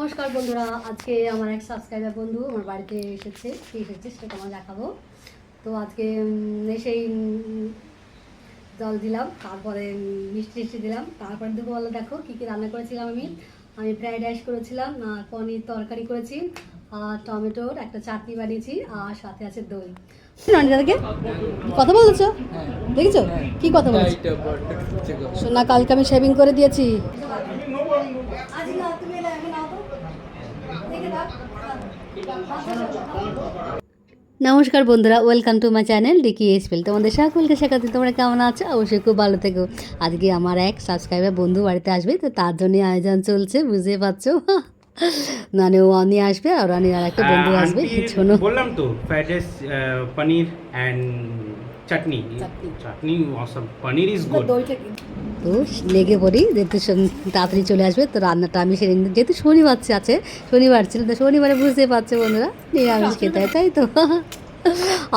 নমস্কার বন্ধুরা, আজকে আমার এক সাবস্ক্রাইবার বন্ধু আমার বাড়িতে এসেছে সেটা আমার দেখাবো। তো আজকে এসেই জল দিলাম, তারপরে মিষ্টি দিলাম, তারপরে দুপুরবেলা দেখো কী কী রান্না করেছিলাম। আমি ফ্রাইড রাইস করেছিলাম, পনির তরকারি করেছি, আর টমেটোর একটা চাটনি বানিয়েছি, আর সাথে আছে দই। দাদাকে কথা বলেছো, দেখেছো কি কথা বলছো না? কালকে আমি শেভিং করে দিয়েছি। নমস্কার বন্ধুরা, ওয়েলকাম টু মাই চ্যানেল ডিকি এসপেল। তোমাদের সকলকে শেখাতে তোমরা কেমন আছো? অবশ্যই খুব ভালো থেকো। আজকে আমার এক সাবস্ক্রাইবার বন্ধু বাড়িতে আসবে, তো তার জন্য আয়োজন চলছে, বুঝতে পারছো। মানে ও অনি আসবে আর অনির আর একটা বন্ধু আসবে। শোনো, বললাম তো fried rice, paneer and chutney Assam, paneer is good. তো লেগে পড়ি, যেহেতু তাড়াতাড়ি চলে আসবে, তো রান্নাটা আমি সেদিন যেহেতু শনিবার ছিল, তো শনিবারে বুঝতে পারছো বন্ধুরা নিরামিষ খেতে হয়, তাই তো।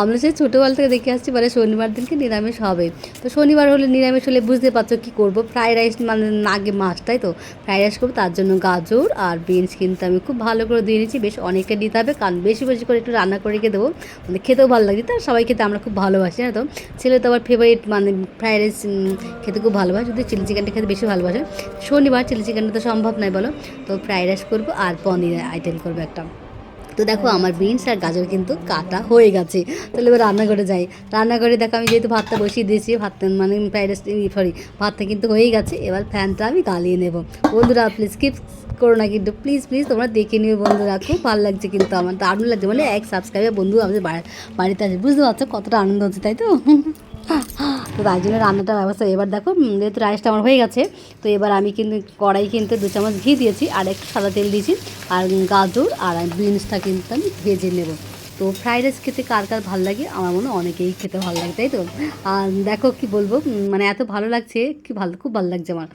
আমরা সেই ছোটোবেলা থেকে দেখে আসছি, মানে শনিবার দিনকে নিরামিষ হবে। তো শনিবার হলে নিরামিষ হলে বুঝতে পারছো কী করবো, ফ্রাইড রাইস মানে আগে মাছ, তাই তো ফ্রাইড রাইস করবো। তার জন্য গাজর আর বিনস কিন্তু আমি খুব ভালো করে দিয়ে নিচ্ছি, বেশ অনেকটা দিতে হবে, কারণ বেশি বেশি করে একটু রান্না করে রেখে দেবো, মানে খেতেও ভালো লাগে। তার সবাই খেতে আমরা খুব ভালোবাসি না, তো ছেলে তো আবার ফেভারিট, মানে ফ্রাইড রাইস খেতে খুব ভালোবাসে, যদি চিলি চিকেনটা খেতে বেশি ভালোবাসে। শনিবার চিলি চিকেনটা তো সম্ভব নয় বলো, তো ফ্রাইড রাইস করবো আর পনির আইটেম করবো একটা। তো দেখো আমার বিনস আর গাজর কিন্তু কাটা হয়ে গেছে। তাহলে এবার রান্নাঘরে যাই। রান্নাঘরে দেখো আমি যেহেতু ভাতটা বসিয়ে দিয়েছি, মানে ফ্রাইড রাইস ভাতটা কিন্তু হয়েই গেছে। এবার ফ্যানটা আমি গালিয়ে নেব। বন্ধুরা প্লিজ স্কিপ করো না কিন্তু, প্লিজ তোমরা দেখে নিও বন্ধুরা, খুব ভালো লাগছে কিন্তু, আমার দারুণ লাগছে। মানে এক সাবস্ক্রাইবার বন্ধু আমাদের বাড়িতে আছে, বুঝতে পারছো কতটা আনন্দ হচ্ছে, তাই তো। তো তাই জন্য রান্নাটার ব্যবস্থা। এবার দেখো যেহেতু রাইসটা আমার হয়ে গেছে, তো এবার আমি কিন্তু কড়াই কিন্তু 2 চামচ ঘি দিয়েছি, আর একটু সাদা তেল দিয়েছি, আর গাজর আর বিনসটা কিন্তু আমি ভেজে নেব। তো ফ্রাইড রাইস খেতে কার কার ভালো লাগে? আমার মনে হয় অনেকেই খেতে ভালো লাগে, তাই তো। আর দেখো কি বলবো, মানে এত ভালো লাগছে, খুব ভালো লাগছে আমার।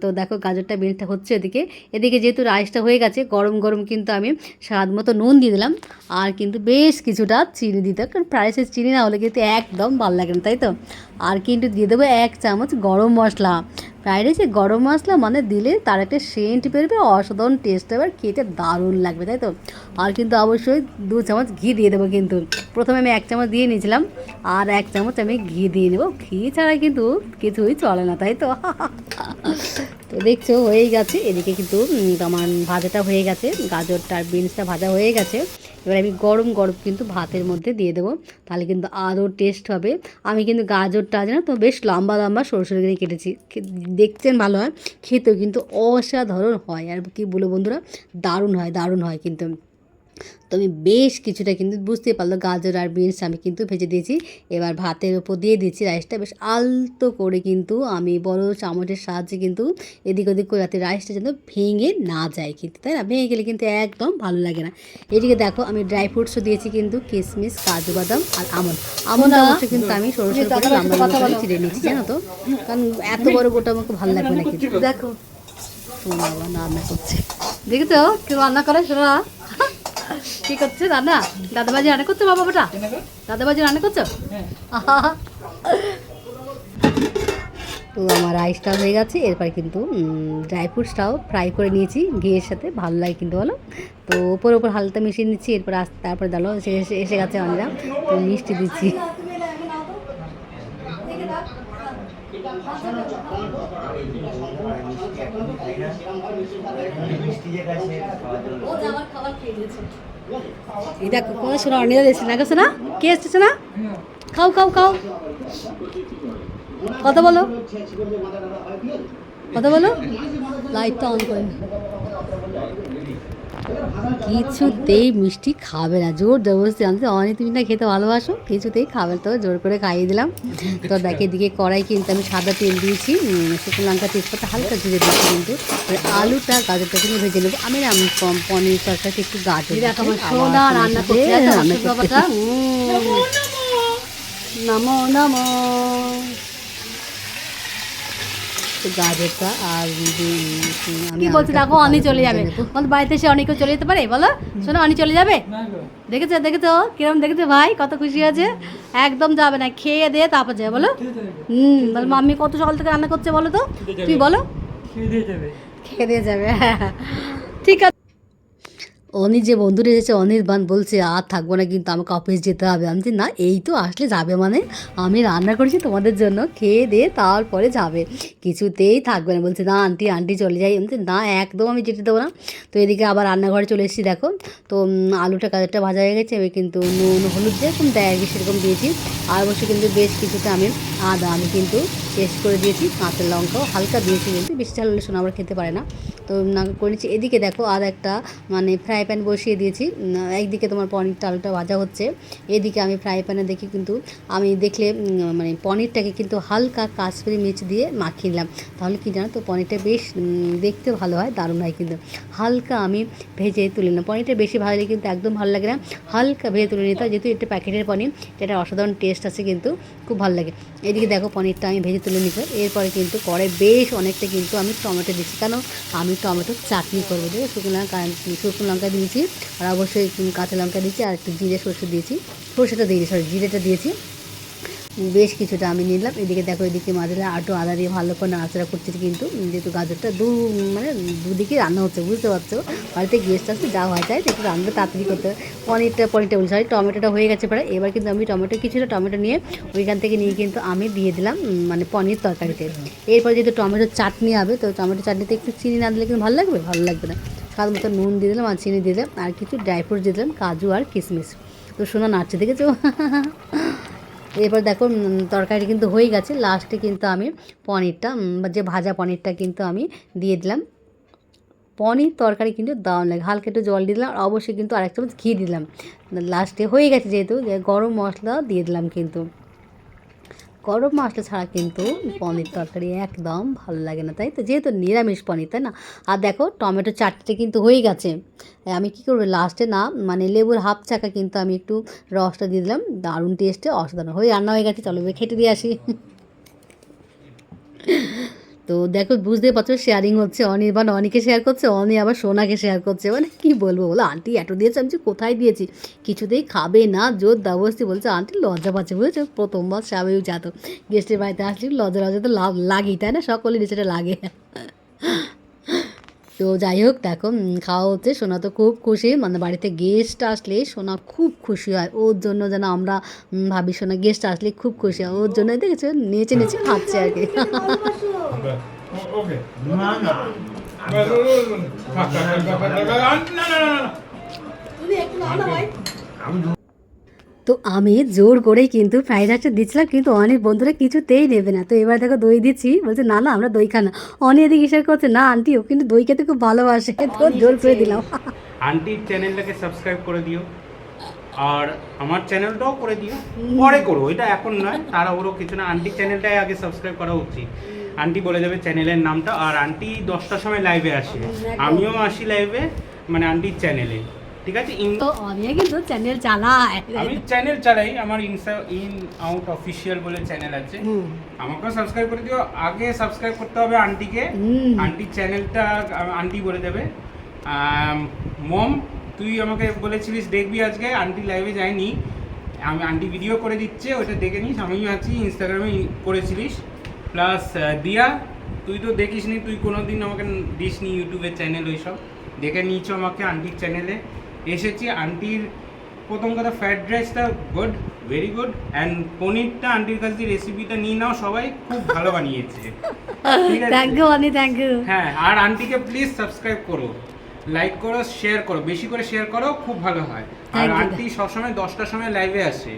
তো দেখো গাজরটা বিনসটা হচ্ছে এদিকে যেহেতু রাইসটা হয়ে গেছে, গরম গরম কিন্তু আমি স্বাদ মতো নুন দিয়ে দিলাম, আর কিন্তু বেশ কিছুটা চিনি দিতে, কারণ ফ্রাইড রাইসে চিনি না হলে কিন্তু একদম ভালো লাগে না, তাই তো। আর কিন্তু দিয়ে দেবো 1 চামচ গরম মশলা। ফ্রাইড রাইসে গরম মশলা মানে দিলে তার একটা সেন্ট বেরোবে, অসাধারণ টেস্ট হবে, আর খেতে দারুণ লাগবে, তাই তো। আর কিন্তু অবশ্যই 2 চামচ ঘি দিয়ে দেবো কিন্তু। প্রথমে আমি 1 চামচ দিয়ে নিয়েছিলাম, আর 1 চামচ আমি ঘি দিয়ে নেবো। ঘি ছাড়া কিন্তু কিছুই চলে না, তাই তো। তো দেখছো হয়েই গেছে, এদিকে কিন্তু আমার ভাজাটা হয়ে গেছে, গাজরটা আর বিনসটা ভাজা হয়ে গেছে। এবার আমি গরম গরম কিন্তু ভাতের মধ্যে দিয়ে দেবো, তাহলে কিন্তু আরও টেস্ট হবে। আমি কিন্তু গাজরটা আছে না তো বেশ লম্বা লম্বা সরু সরু করে কেটেছি, দেখতেন ভালো হয়, খেতেও কিন্তু অসাধারণ হয়। আর কি বলো বন্ধুরা, দারুণ হয় কিন্তু। তো আমি বেশ কিছুটা কিন্তু বুঝতে পারলো গাজর আর বিনস আমি কিন্তু ভেজে দিয়েছি। এবার ভাতের ওপর দিয়ে দিচ্ছি রাইসটা, বেশ আলতো করে কিন্তু আমি বড় চামচের সাহায্যে কিন্তু এদিক ওদিক করে, যাতে রাইসটা যেন ভেঙে না যায় কিন্তু, তাই না? ভেঙে গেলে কিন্তু একদম ভালো লাগে না। এদিকে দেখো আমি ড্রাই ফ্রুটসও দিয়েছি কিন্তু, কিশমিশ, কাজু বাদাম আর আমন্ড অবশ্য কিন্তু আমি সরু সরু করে লম্বা করে চিড়ে নিচ্ছি, জানো তো, কারণ এত বড় গোটা আমাকে ভালো লাগবে না কিন্তু। দেখো তোমার বাবা রান্না করছে, দেখেছো কেউ রান্না করে, শোনা কি করছে রান্না? দাদাবাজি রান্না করছো? বাবাটা দাদাবাজি রান্না করছো? তো আমার রাইসটাও হয়ে গেছে, এরপর কিন্তু ড্রাই ফ্রুটসটাও ফ্রাই করে নিয়েছি ঘিয়ের সাথে, ভালো লাগে কিন্তু বলো। তো ওপর হালকা মিশিয়ে নিচ্ছি, এরপর তারপরে দাঁড়ো এসে গেছে অনেরা, তো মিষ্টি দিচ্ছি। এই দেখো কোনো শোনা অনিদা দিচ্ছে না, শোনা কে এসছে না, খাও কথা বলো লাইটটা অন করেন। কিছুতেই মিষ্টি খাবে না, জোর জবরদস্তি আনতে, অনেক তুমি না খেতে ভালোবাসো, কিছুতেই খাবে, তো জোর করে খাইয়ে দিলাম। তো দেখে দিকে কড়াই কিন্তু আমি সাদা তেল দিয়েছি, শুকনো লঙ্কা তেজপাতা হালকা জিরে দিয়েছি কিন্তু। আলুটা গাজরটা কিন্তু ভেজে নেবো। আমি না পনির তরকারিতে একটু গাজর রান্না করতে নমো নমো গাজরটা আর আমি বলছি দেখো অনি চলে যাবে, বল বাড়িতে এসে অনেকেও চলে যেতে পারে, বলো শোনো অনি চলে যাবে। দেখেছো কিরম দেখেছো ভাই, কত খুশি আছে, একদম যাবে না, খেয়ে দিয়ে তারপর যাবে, বলো। বল মাম্মি কত সকাল থেকে রান্না করছে বলো তো, তুমি বলো। খেয়ে দিয়ে যাবে, হ্যাঁ ঠিক আছে। অনি যে বন্ধুরা এসেছে অনির্বাণ বলছে আর থাকবো না, কিন্তু আমাকে অফিস যেতে হবে। আমি বলছি, না এই তো আসলে যাবে মানে আমি রান্না করেছি তোমাদের জন্য, খেয়ে দিয়ে তারপরে যাবে, কিছুতেই থাকবে না। বলছে না আন্টি আন্টি চলে যাই। আমি বলছি, না একদম আমি যেতে দেবো না। তো এদিকে আবার রান্নাঘরে চলে এসেছি দেখো। তো আলুটা গাজরটা ভাজা হয়ে গেছে, আমি কিন্তু নুন হলুদ যেরকম দেয় আর কি সেরকম দিয়েছি। আর অবশ্যই কিন্তু বেশ কিছুটা আদা আমি কিন্তু পেস্ট করে দিয়েছি, কাঁচা লঙ্কাও হালকা দিয়েছি, কিন্তু বেশি ঝাল হলে শোনা আবার খেতে পারে না। তো করেছি। এদিকে দেখো আর একটা মানে ফ্রাই প্যান বসিয়ে দিয়েছি। একদিকে তোমার পনিরটা আলুটা ভাজা হচ্ছে, এদিকে আমি ফ্রাই প্যানে দেখি কিন্তু আমি দেখলে মানে পনিরটাকে কিন্তু হালকা কাশ্মীরি মির্চ দিয়ে মাখিয়ে নিলাম। তাহলে কি জানো তো পনিরটা বেশ দেখতে ভালো হয়, দারুণ হয়। কিন্তু হালকা আমি ভেজে তুলে নিলাম। পনিরটা বেশি ভাজলে কিন্তু একদম ভালো লাগে না, হালকা ভেজে তুলে নিতে হয়, যেহেতু এটা প্যাকেটের পনির, এটা অসাধারণ টেস্ট আছে, কিন্তু খুব ভালো লাগে। এদিকে দেখো পনিরটা আমি ভেজে তুলে নিতে, এরপরে কিন্তু কড়াই বেশ অনেকটা কিন্তু আমি টমেটো দিচ্ছি, কারণ আমি টমেটো চাটনি করবো। দেখো শুকনো লঙ্কা দিয়েছি, আর অবশ্যই কাঁচা লঙ্কা দিয়েছি, আর একটু জিরে সরষে দিয়েছি, সরষেটা দিয়েছি সরি জিরেটা দিয়েছি, বেশ কিছুটা আমি নিলাম। এদিকে দেখো এদিকে মাঝে আদা দিয়ে ভালো করে নাড়াচাড়া করছি, কিন্তু যেহেতু গাজরটা মানে দুদিকে রান্না হচ্ছে বুঝতে পারছো, বাড়িতে গেস্ট আসতে যা হয় যায় একটু রান্না তাড়াতাড়ি করতে হবে। পনিরটা বলি সরি টমেটোটা হয়ে গেছে প্রায়। এবার কিন্তু আমি কিছুটা টমেটো নিয়ে ওইখান থেকে নিয়ে কিন্তু আমি দিয়ে দিলাম মানে পনির তরকারিতে। এরপর যেহেতু টমেটোর চাটনি হবে, তো টমেটো চাটনিতে একটু চিনি না দিলে কিন্তু ভালো লাগবে, ভালো লাগবে না। স্বাদ মতো নুন দিয়ে দিলাম আর চিনি দিয়ে দিলাম, আর কিছু ড্রাই ফ্রুট দিয়ে দিলাম, কাজু আর কিশমিশ। তো শোনা নাচছে দেখেছো। এরপর দেখো তরকারি কিন্তু হয়ে গেছে, লাস্টে কিন্তু আমি পনিরটা যে ভাজা পনিরটা কিন্তু আমি দিয়ে দিলাম। পনির তরকারি কিন্তু দারুণ লাগে, হালকা একটু জল দিয়ে দিলাম, আর অবশ্যই কিন্তু আরেক চামচ ঘি দিলাম লাস্টে। হয়ে গেছে যেহেতু, গরম মশলা দিয়ে দিলাম, কিন্তু গরম মশলা ছাড়া কিন্তু পনির তরকারি একদম ভালো লাগে না, তাই তো, যেহেতু নিরামিষ পনির তাই না। আর দেখো টমেটো চাটনিটা কিন্তু হয়ে গেছে। আমি কী করবো লাস্টে না মানে লেবুর হাফ চাকা কিন্তু আমি একটু রসটা দিয়ে দিলাম, দারুণ টেস্টে অসাধারণ হয়ে রান্না হয়ে গেছে। চলো এবার খেতে দিয়ে আসি। তো দেখো বুঝতেই পারছো শেয়ারিং হচ্ছে, অনির্বাণ অনিকে শেয়ার করছে, অনি আবার সোনাকে শেয়ার করছে, মানে কী বলবো বলো, আন্টি এত দিয়েছে, আমি কোথায় দিয়েছি, কিছুতেই খাবে না, জোর দাবস্তি বলছে। আন্টি লজ্জা পাচ্ছে বুঝেছো, প্রথমবার স্বাভাবিক যাতো, গেস্টের বাড়িতে আসলে লজ্জা তো লাগেই তাই না, সকলের সেটা লাগে। তো যাই হোক দেখো খাওয়া হচ্ছে, সোনা তো খুব খুশি, মানে বাড়িতে গেস্ট আসলে সোনা খুব খুশি হয়, ওর জন্য যেন আমরা ভাবি সোনা গেস্ট আসলে খুব খুশি হয়, ওর জন্য দেখেছো নেচে নেচে খাচ্ছে আর কি। ওকে না না তো আমি জোর করেই কিন্তু ফ্রাইড রাইসটা দিচ্ছিলাম, কিন্তু অনেক বন্ধুরা কিছুতেই নেবে না। তো এবার দেখো দই দিচ্ছি, বলছে না না আমরা দই খাই না। অনেক এদিকে ইশারা করছে না আন্টি ও কিন্তু দই খেতে খুব ভালোবাসে, তো জোর করে দিলাম। আন্টির চ্যানেলটাকে সাবস্ক্রাইব করে দিও, আর আমার চ্যানেলটাও করে দিও, পরে করো, এটা এখন নয়, তারা ওরও কিছু না, আন্টির চ্যানেলটাই আগে সাবস্ক্রাইব করা উচিত। আন্টি বলে দেবে চ্যানেলের নামটা, আর আন্টি 10টার সময় লাইভে আসে, আমিও আসি লাইভে মানে আন্টির চ্যানেলে, ঠিক আছে। তো আমিও কিন্তু চ্যানেল চালাই, আমি চ্যানেল চালাই, আমার ইন আউট অফিসিয়াল বলে চ্যানেল আছে, আমাকেও সাবস্ক্রাইব করে দিও। আগে সাবস্ক্রাইব করতে হবে আন্টিকে, আন্টির চ্যানেলটা আন্টি বলে দেবে। মম তুই আমাকে বলেছিলিস দেখবি, আজকে আন্টি লাইভে যায়নি, আমি আন্টি ভিডিও করে দিচ্ছে, ওটা দেখে নিস, আমিও আছি, ইনস্টাগ্রামে করেছিলিস। প্লাস দিয়া তুই তো দেখিস নি, তুই কোনো দিন আমাকে দিস নি ইউটিউবের চ্যানেল, ওই সব দেখে নিয়েছো আমাকে আন্টির চ্যানেলে এসেছি। আন্টির প্রথম কথা ফ্রাইড রাইসটা গুড, ভেরি গুড, অ্যান্ড পনিরটা আন্টির কাছ দিয়ে রেসিপিটা নিয়ে নাও, সবাই খুব ভালো বানিয়েছে, ঠিক আছে। Thank you Oni, thank you. হ্যাঁ, আর আন্টিকে প্লিজ সাবস্ক্রাইব করো, লাইক করো, শেয়ার করো, বেশি করে শেয়ার করো, খুব ভালো হয়। আর আন্টি সবসময় 10টার সময় লাইভে আসে,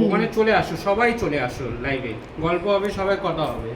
ওখানে চলে আসো, সবাই চলে আসো লাইভে, গল্প হবে, সবাই কথা হবে।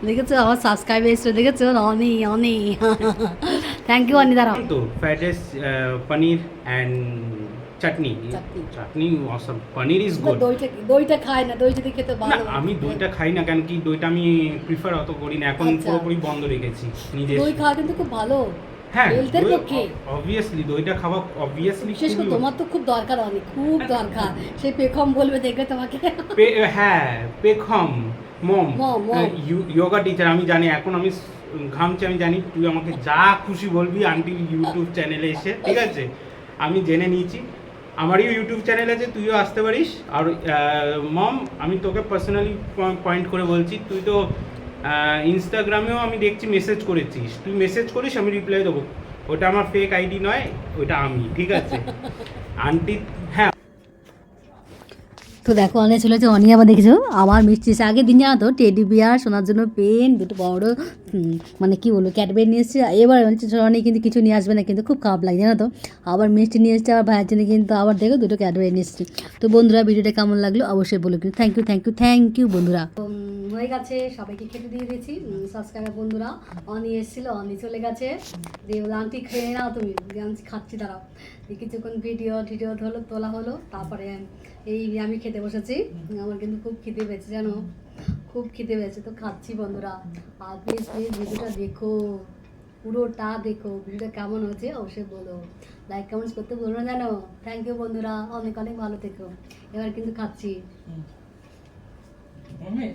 দেখেছো আমার সাবস্ক্রাইব এসছে, দেখেছো অনি অনি। থ্যাংক ইউ অনি, দাঁড়াও। তো fried rice, paneer and chutney, chutney Assam, paneer is good. দইটা খাই না, দই যদি খেতে না ভালো। আমি দইটা খাই না, কেন কি দইটা আমি প্রিফার অত করি না, এখন আচ্ছা। পুরোপুরি বন্ধ রেখেছি নিজে। দই খাওয়া কিন্তু খুব ভালো, হ্যাঁ হেলথের পক্ষে। অবভিয়াসলি দইটা খাওয়া অবভিয়াসলি, বিশেষ করে তোমার তো খুব দরকার অনেক, খুব দরকার, সেই পেখম বলবে দেখবে তোমাকে। হ্যাঁ পেখম মম মম। যোগা টিচার, আমি জানি, এখন আমি ঘামছি, আমি জানি তুই আমাকে যা খুশি বলবি আন্টি ইউটিউব চ্যানেলে এসে, ঠিক আছে, আমি জেনে নিয়েছি, আমারই ইউটিউব চ্যানেল আছে, তুইও আসতে পারিস। আর মম আমি তোকে পার্সোনালি পয়েন্ট করে বলছি, তুই তো ইনস্টাগ্রামেও আমি দেখছি মেসেজ করেছিস, তুই মেসেজ করিস, আমি রিপ্লাই দেবো, ওটা আমার ফেক আইডি নয়, ওটা আমি, ঠিক আছে? আন্টি, হ্যাঁ। তো দেখো অনেক চলেছে, অনি আবার দেখেছো আমার মিষ্টি এসে আগের দিন জানো তো টেডি বিয়ার শোনার জন্য পেন দুটো বড় মানে কি বলবো ক্যাডবেরি নিয়ে এসছে। এবার অনেক কিন্তু কিছু নিয়ে আসবে না, কিন্তু খুব খারাপ লাগে জানো তো। আবার মিষ্টি নিয়ে এসছে, আবার ভাইয়ের জন্য কিন্তু আবার দেখো দুটো ক্যাডবেরি নিয়ে এসছি। তো বন্ধুরা ভিডিওটা কেমন লাগলো অবশ্যই বলো, কিন্তু থ্যাংক ইউ বন্ধুরা। হয়ে গেছে, সবাইকে খেতে দিয়ে দিয়েছি। সাবস্ক্রাইবার বন্ধুরা অনি এসেছিল, অনি চলে গেছে, দিয়ে বলে আন্টি খেয়ে নাও তুমি, দিয়ে আনছি খাচ্ছি দাঁড়াও। দিয়ে কিছুক্ষণ ভিডিও তোলা হলো, তারপরে এই আমি খেতে বসেছি। আমার কিন্তু খুব খিদে পেয়েছে জানো, খুব খিদে পেয়েছে, তো খাচ্ছি বন্ধুরা। আর প্লিজ ভিডিওটা দেখো, পুরোটা দেখো, ভিডিওটা কেমন হয়েছে অবশ্যই বলো, লাইক কমেন্টস করতে বলো না জানো। থ্যাংক ইউ বন্ধুরা, অনেক অনেক ভালো থেকো। এবার কিন্তু খাচ্ছি। Mami,